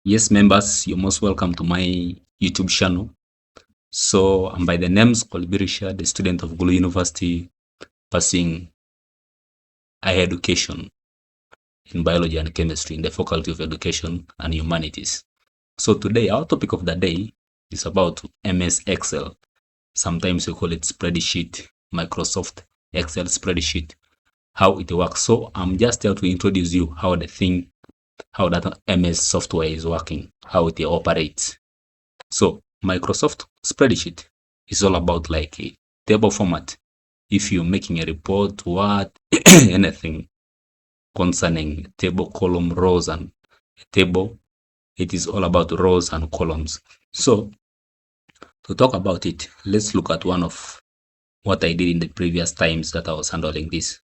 Yes, members, you're most welcome to my YouTube channel. So I'm by the names Kolbirisha, the student of Gulu University, pursuing higher education in biology and chemistry in the Faculty of Education and Humanities. So today, our topic of the day is about MS Excel. Sometimes we call it spreadsheet, Microsoft Excel spreadsheet, how it works. So I'm just here to introduce you how that MS software is working, how it operates. So Microsoft spreadsheet is all about like a table format. If you're making a report, what anything concerning table, column, rows, and a table, it is all about rows and columns. So to talk about it, let's look at one of what I did in the previous times that I was handling this.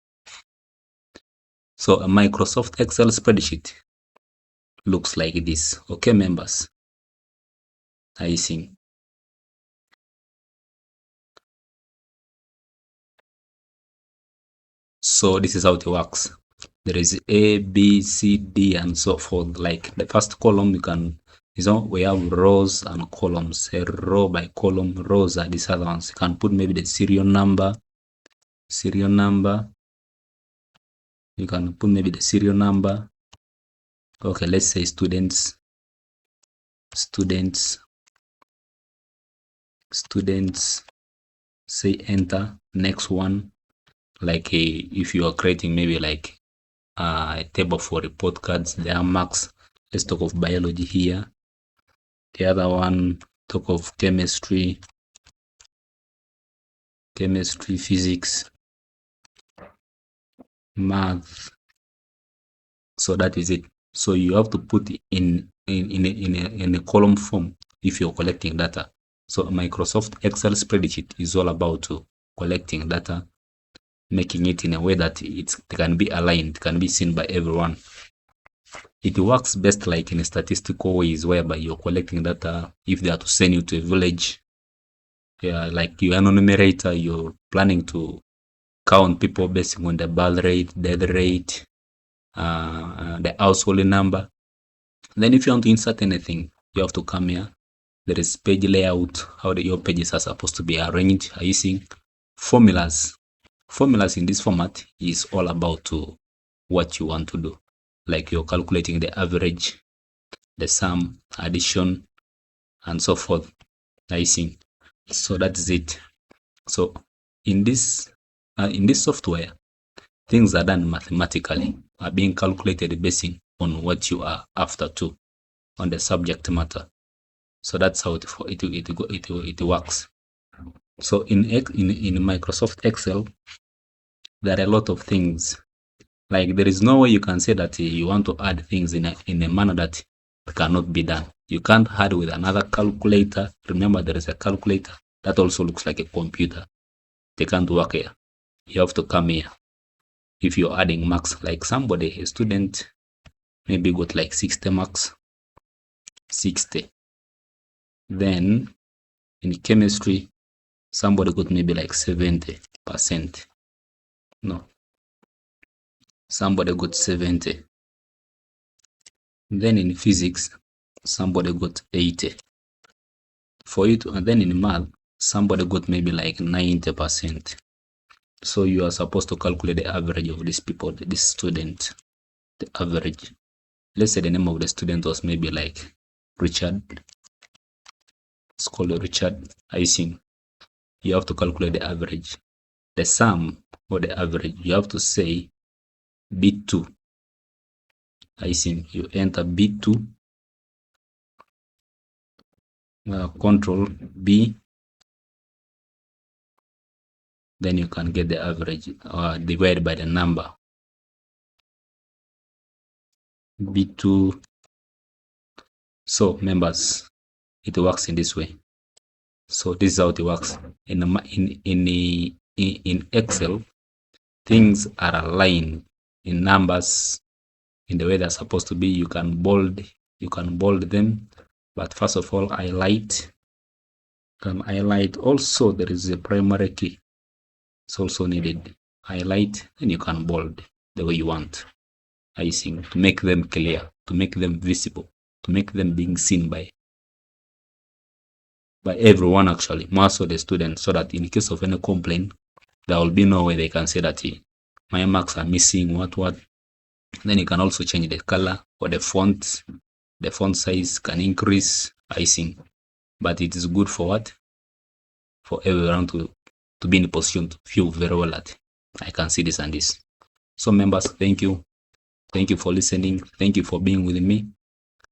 So a Microsoft Excel spreadsheet looks like this. Okay, members, are you seeing? So this is how it works. There is A, B, C, D, and so forth. Like the first column, we have rows and columns. A row by column, rows are these other ones. You can put maybe the serial number. You can put maybe the serial number. Okay, let's say students. Say enter. Next one, like if you are creating maybe like a table for report cards, there are marks. Let's talk of biology here. The other one, talk of chemistry, physics, math. So that is it. So you have to put in a column form if you're collecting data. So Microsoft Excel spreadsheet is all about collecting data, making it in a way that it can be aligned, can be seen by everyone. It works best like in statistical ways, whereby you're collecting data. If they are to send you to a village, like you are an enumerator, you're planning to count people based on the birth rate, death rate, the household number. Then if you want to insert anything, you have to come here. There is page layout, how your pages are supposed to be arranged. Are you seeing? Formulas in this format is all about what you want to do. Like you're calculating the average, the sum, addition, and so forth. Are you seeing? So that's it. So in this software, things are done mathematically, are being calculated based on what you are after to, on the subject matter. So that's how it works. So in Microsoft Excel, there are a lot of things. Like there is no way you can say that you want to add things in a manner that cannot be done. You can't add with another calculator. Remember, there is a calculator that also looks like a computer. They can't work here. You have to come here. If you're adding marks, like somebody, a student, maybe got like 60 marks, 60. Then in chemistry, somebody got maybe like 70%. No. Somebody got 70. Then in physics, somebody got 80. And then in math, somebody got maybe like 90%. So you are supposed to calculate the average of these people, this student, the average. Let's say the name of the student was maybe like Richard. Let's call it Richard. I think you have to calculate the average. The sum or the average, you have to say B2. I think you enter B2, control B, then you can get the average divided by the number. B2. So members, it works in this way. So this is how it works. In Excel, things are aligned in numbers in the way they're supposed to be. You can bold them, but first of all, highlight. Also, there is a primary key. It's also needed. Highlight, and you can bold the way you want. I think to make them clear, to make them visible. to make them being seen by everyone, actually, most of the students, so that in case of any complaint, there will be no way they can say that my marks are missing, what. Then you can also change the color or the font size can increase, I think. But it is good for what? For everyone to be in a position to feel very well that I can see this and this. So members, thank you. Thank you for listening. Thank you for being with me.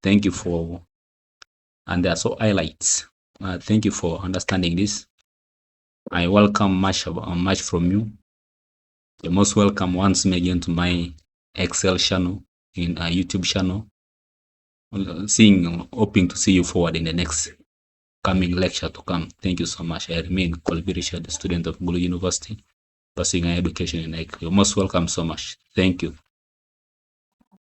Thank you for, and there are so highlights. Thank you for understanding this. I welcome much from you. You're most welcome once again to my Excel channel in a YouTube channel. Hoping to see you forward in the next coming lecture to come. Thank you so much. I remain Colby Richard, the student of Ngulu University, pursuing higher education in Nike. You're most welcome so much. Thank you.